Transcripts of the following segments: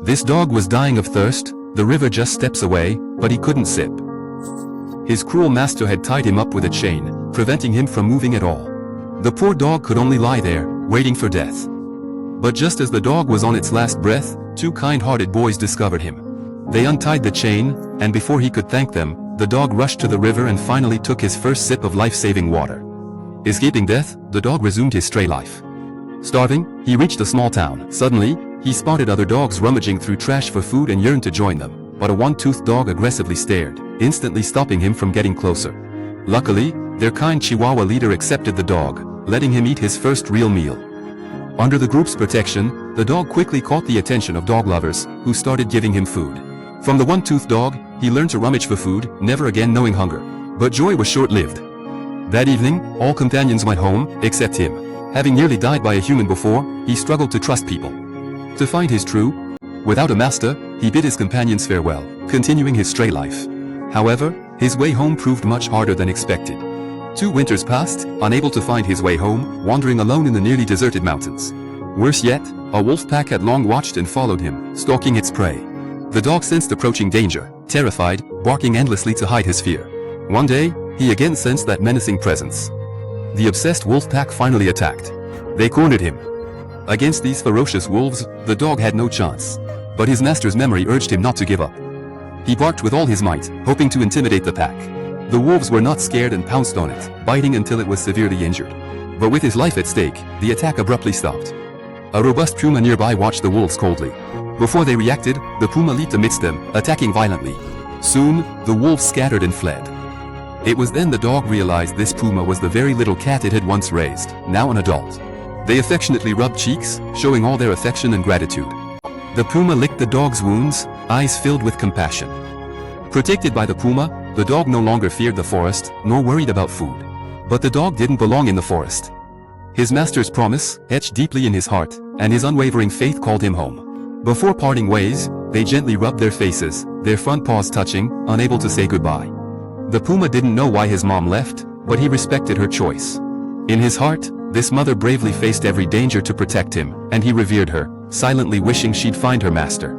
This dog was dying of thirst, the river just steps away, but he couldn't sip. His cruel master had tied him up with a chain, preventing him from moving at all. The poor dog could only lie there, waiting for death. But just as the dog was on its last breath, two kind-hearted boys discovered him. They untied the chain, and before he could thank them, the dog rushed to the river and finally took his first sip of life-saving water. Escaping death, the dog resumed his stray life. Starving, he reached a small town. Suddenly, he spotted other dogs rummaging through trash for food and yearned to join them, but a one-toothed dog aggressively stared, instantly stopping him from getting closer. Luckily, their kind Chihuahua leader accepted the dog, letting him eat his first real meal. Under the group's protection, the dog quickly caught the attention of dog lovers, who started giving him food. From the one-toothed dog, he learned to rummage for food, never again knowing hunger. But joy was short-lived. That evening, all companions went home, except him. Having nearly died by a human before, he struggled to trust people. To find his true, without a master, he bid his companions farewell, continuing his stray life. However, his way home proved much harder than expected. 2 winters passed, unable to find his way home, wandering alone in the nearly deserted mountains. Worse yet, a wolf pack had long watched and followed him, stalking its prey. The dog sensed approaching danger, terrified, barking endlessly to hide his fear. One day, he again sensed that menacing presence. The obsessed wolf pack finally attacked. They cornered him. Against these ferocious wolves, the dog had no chance. But his master's memory urged him not to give up. He barked with all his might, hoping to intimidate the pack. The wolves were not scared and pounced on it, biting until it was severely injured. But with his life at stake, the attack abruptly stopped. A robust puma nearby watched the wolves coldly. Before they reacted, the puma leaped amidst them, attacking violently. Soon, the wolves scattered and fled. It was then the dog realized this puma was the very little cat it had once raised, now an adult. They affectionately rubbed cheeks, showing all their affection and gratitude. The puma licked the dog's wounds, eyes filled with compassion. Protected by the puma, the dog no longer feared the forest, nor worried about food. But the dog didn't belong in the forest. His master's promise, etched deeply in his heart, and his unwavering faith called him home. Before parting ways, they gently rubbed their faces, their front paws touching, unable to say goodbye. The puma didn't know why his mom left, but he respected her choice. In his heart, this mother bravely faced every danger to protect him, and he revered her, silently wishing she'd find her master.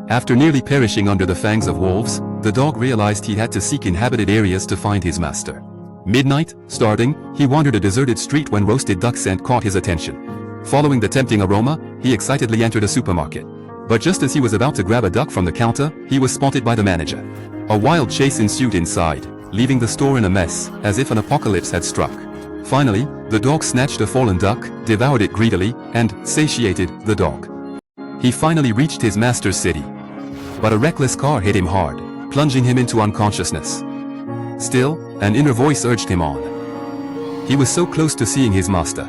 After nearly perishing under the fangs of wolves, the dog realized he had to seek inhabited areas to find his master. Midnight, starting, he wandered a deserted street when roasted duck scent caught his attention. Following the tempting aroma, he excitedly entered a supermarket. But just as he was about to grab a duck from the counter, he was spotted by the manager. A wild chase ensued inside, leaving the store in a mess, as if an apocalypse had struck. Finally, the dog snatched a fallen duck, devoured it greedily, and satiated the dog. He finally reached his master's city. But a reckless car hit him hard, plunging him into unconsciousness. Still, an inner voice urged him on. He was so close to seeing his master.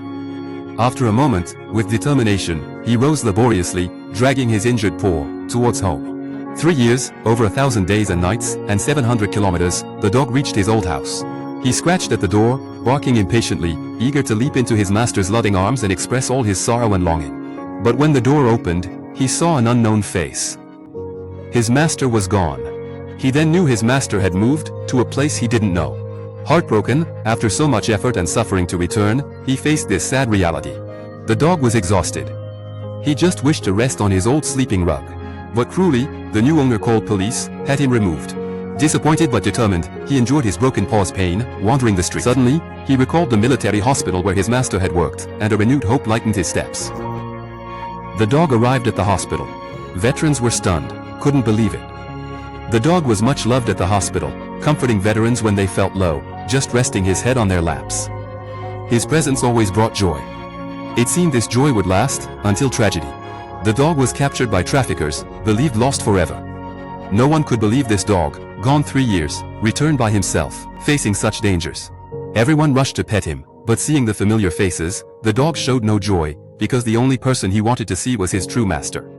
After a moment, with determination, he rose laboriously, dragging his injured paw towards home. 3 years, over 1,000 days and nights, and 700 kilometers, the dog reached his old house. He scratched at the door, barking impatiently, eager to leap into his master's loving arms and express all his sorrow and longing. But when the door opened, he saw an unknown face. His master was gone. He then knew his master had moved to a place he didn't know. Heartbroken, after so much effort and suffering to return, he faced this sad reality. The dog was exhausted. He just wished to rest on his old sleeping rug. But cruelly, the new owner called police, had him removed. Disappointed but determined, he endured his broken paw's pain, wandering the street. Suddenly, he recalled the military hospital where his master had worked, and a renewed hope lightened his steps. The dog arrived at the hospital. Veterans were stunned, couldn't believe it. The dog was much loved at the hospital, comforting veterans when they felt low, just resting his head on their laps. His presence always brought joy. It seemed this joy would last, until tragedy. The dog was captured by traffickers, believed lost forever. No one could believe this dog, gone 3 years, returned by himself, facing such dangers. Everyone rushed to pet him, but seeing the familiar faces, the dog showed no joy, because the only person he wanted to see was his true master.